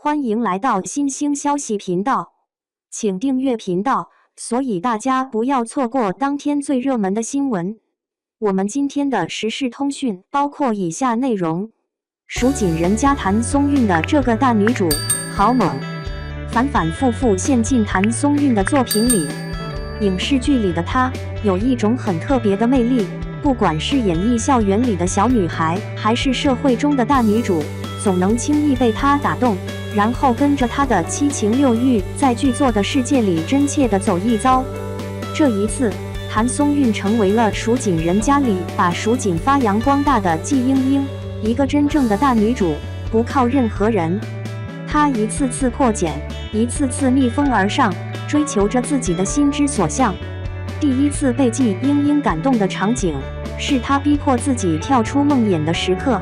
欢迎来到新兴消息频道，请订阅频道，所以大家不要错过当天最热门的新闻。我们今天的时事通讯包括以下内容：蜀锦人家谭松韵的这个大女主好猛，反反复复陷进谭松韵的作品里。影视剧里的她有一种很特别的魅力，不管是演绎校园里的小女孩，还是社会中的大女主，总能轻易被她打动，然后跟着她的七情六欲，在剧作的世界里真切地走一遭。这一次，谭松韵成为了蜀锦人家里把蜀锦发扬光大的季莺莺，一个真正的大女主，不靠任何人。她一次次破茧，一次次逆风而上，追求着自己的心之所向。第一次被季莺莺感动的场景，是她逼迫自己跳出梦魇的时刻。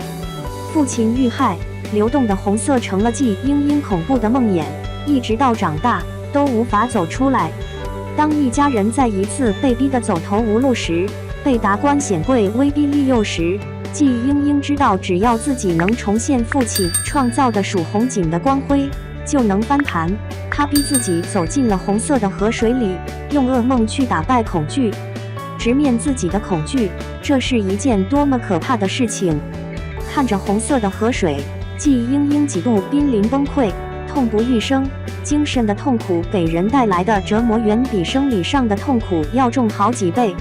父亲遇害，流动的红色成了季莺莺恐怖的梦魇，一直到长大都无法走出来。当一家人再一次被逼得走投无路时，被达官显贵威逼利诱时，季莺莺知道，只要自己能重现父亲创造的蜀红锦的光辉，就能翻盘。她逼自己走进了红色的河水里，用噩梦去打败恐惧，直面自己的恐惧，这是一件多么可怕的事情！看着红色的河水，季莺莺几度濒临崩溃，痛不欲生。精神的痛苦给人带来的折磨远比生理上的痛苦要重好几倍。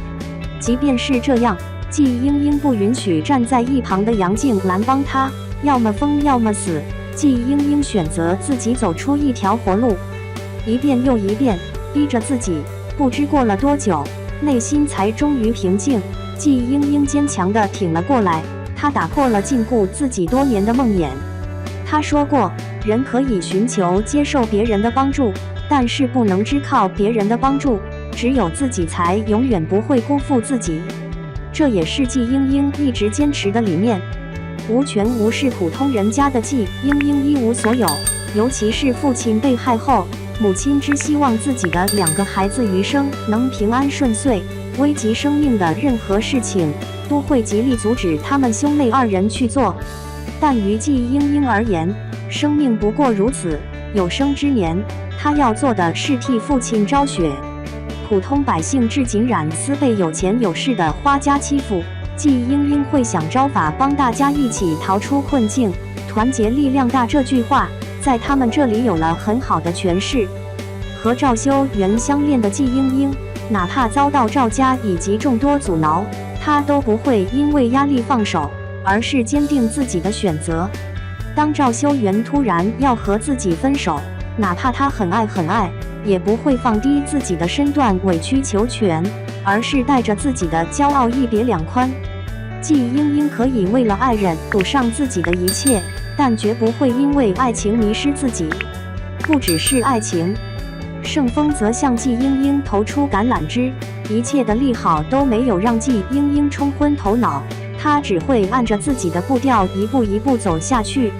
即便是这样，季莺莺不允许站在一旁的杨静兰帮她，要么疯要么死。季莺莺选择自己走出一条活路，一遍又一遍逼着自己。不知过了多久，内心才终于平静。季莺莺坚强地挺了过来，她打破了禁锢自己多年的梦魇。她说过，人可以寻求接受别人的帮助，但是不能只靠别人的帮助，只有自己才永远不会辜负自己。这也是季莺莺一直坚持的理念。无权无势普通人家的季莺莺一无所有，尤其是父亲被害后，母亲只希望自己的2个孩子余生能平安顺遂，危及生命的任何事情都会极力阻止他们兄妹2人去做。但于季莺莺而言，生命不过如此，有生之年，她要做的是替父亲昭雪。普通百姓至今染丝被有钱有势的花家欺负，季莺莺会想招法帮大家一起逃出困境。团结力量大这句话在他们这里有了很好的诠释。和赵修缘相恋的季莺莺，哪怕遭到赵家以及众多阻挠，她都不会因为压力放手，而是坚定自己的选择。当赵修缘突然要和自己分手，哪怕他很爱很爱，也不会放低自己的身段委曲求全，而是带着自己的骄傲一别两宽。季莺莺可以为了爱人赌上自己的一切，但绝不会因为爱情迷失自己。不只是爱情，盛峰则向季莺莺投出橄榄枝，一切的利好都没有让季莺莺冲昏头脑，她只会按着自己的步调一步一步走下去。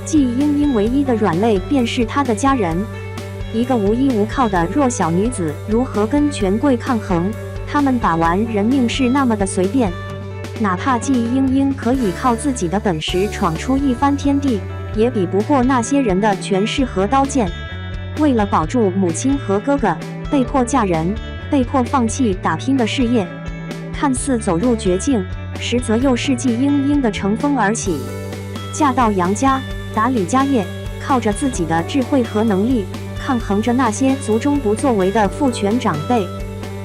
季莺莺唯一的软肋便是她的家人。一个无依无靠的弱小女子如何跟权贵抗衡？他们把玩人命是那么的随便。哪怕季莺莺可以靠自己的本事闯出一番天地，也比不过那些人的权势和刀剑。为了保住母亲和哥哥，被迫嫁人，被迫放弃打拼的事业，看似走入绝境，实则又是季莺莺的乘风而起。嫁到杨家，打理家业，靠着自己的智慧和能力，抗衡着那些族中不作为的父权长辈。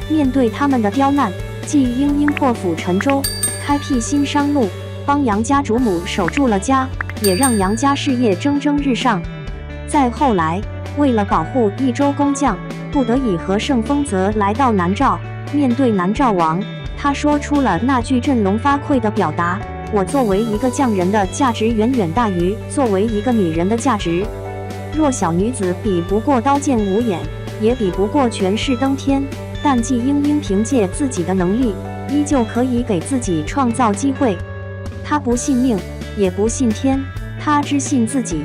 面对他们的刁难，季莺莺破釜沉舟，开辟新商路，帮杨家主母守住了家，也让杨家事业蒸蒸日上。再后来，为了保护益州工匠，不得已和盛丰泽来到南诏。面对南诏王，他说出了那句振聋发聩的表达：我作为一个匠人的价值远远大于作为一个女人的价值。弱小女子比不过刀剑无眼，也比不过权势登天，但季莺莺凭借自己的能力，依旧可以给自己创造机会。她不信命，也不信天，她只信自己。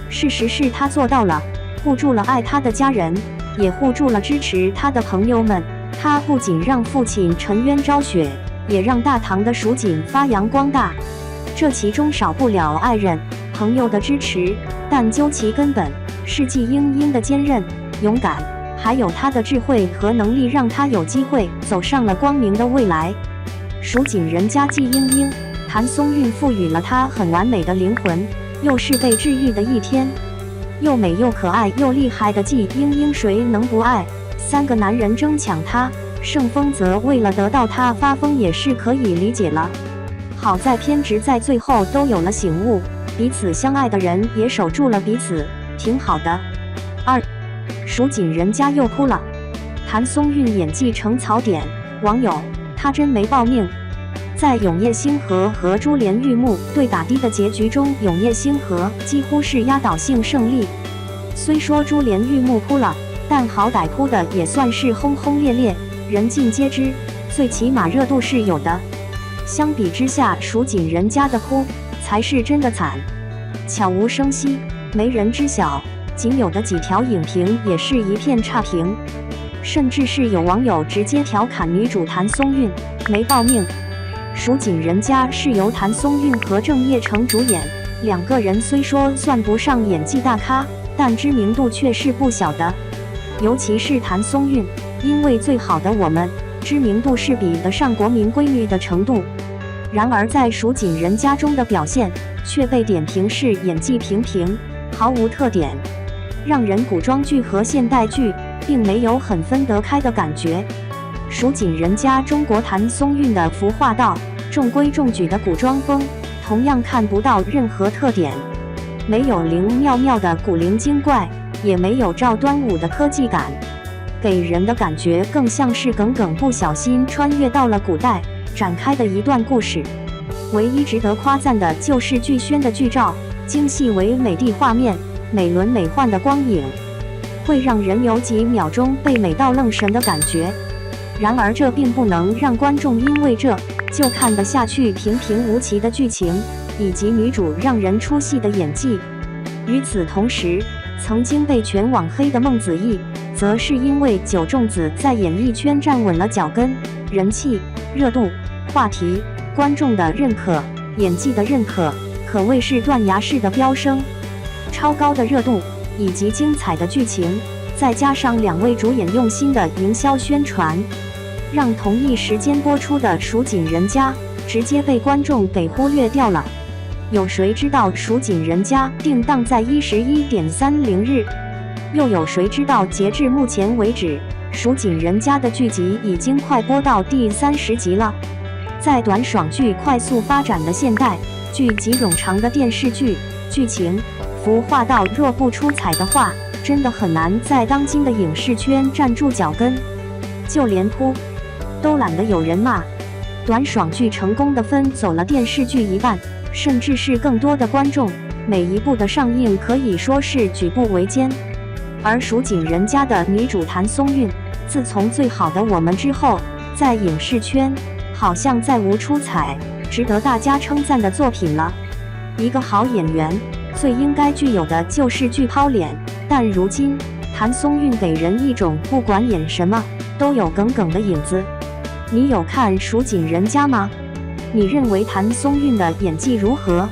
事实是她做到了，护住了爱她的家人，也护住了支持她的朋友们。她不仅让父亲沉冤昭雪，也让大唐的蜀锦发扬光大。这其中少不了爱人、朋友的支持。但究其根本，是季英英的坚韧、勇敢，还有她的智慧和能力，让她有机会走上了光明的未来。蜀锦人家季英英，谭松韵赋予了她很完美的灵魂，又是被治愈的一天。又美又可爱又厉害的季英英，谁能不爱？3个男人争抢她，盛风则为了得到她发疯，也是可以理解了。好在偏执在最后都有了醒悟，彼此相爱的人也守住了彼此，挺好的。2. 蜀锦人家又哭了，谭松韵演技成槽点，网友她真没报命。在永夜星河和珠帘玉幕对打的的结局中，永夜星河几乎是压倒性胜利。虽说珠帘玉幕哭了，但好歹哭的也算是轰轰烈烈，人尽皆知，最起码热度是有的。相比之下，蜀锦人家的哭才是真的惨，悄无声息，没人知晓，仅有的几条影评也是一片差评，甚至是有网友直接调侃女主谭松韵没报命。蜀锦人家是由谭松韵和郑业成主演，2个人虽说算不上演技大咖，但知名度却是不小的。尤其是谭松韵，因为最好的我们，知名度是比得上国民闺女的程度。然而在蜀锦人家中的表现却被点评是演技平平，毫无特点，让人古装剧和现代剧并没有很分得开的感觉。蜀锦人家中国谭松韵的服化道、中规中矩的古装风，同样看不到任何特点，没有灵妙妙的古灵精怪，也没有赵端午的科技感，给人的感觉更像是耿耿不小心穿越到了古代展开的一段故事。唯一值得夸赞的就是剧宣的剧照，精细唯美的画面，美轮美奂的光影，会让人有几秒钟被美到愣神的感觉。然而这并不能让观众因为这就看得下去平平无奇的剧情，以及女主让人出戏的演技。与此同时，曾经被全网黑的孟子义，则是因为九重子在演艺圈站稳了脚跟，人气、热度、话题、观众的认可、演技的认可，可谓是断崖式的飙升。超高的热度以及精彩的剧情，再加上2位主演用心的营销宣传，让同一时间播出的蜀锦人家直接被观众给忽略掉了。有谁知道蜀锦人家定档在11.30日？又有谁知道截至目前为止，蜀锦人家的剧集已经快播到第30集了？在短爽剧快速发展的现代剧集冗长的电视剧剧情服化道若不出彩的话，真的很难在当今的影视圈站住脚跟。就连扑都懒得有人骂，短爽剧成功的分走了电视剧一半，甚至是更多的观众，每一部的上映可以说是举步维艰。而蜀锦人家的女主谭松韵，自从最好的我们之后，在影视圈好像再无出彩值得大家称赞的作品了。一个好演员最应该具有的就是巨抛脸，但如今谭松韵给人一种不管演什么都有耿耿的影子。你有看蜀锦人家吗？你认为谭松韵的演技如何？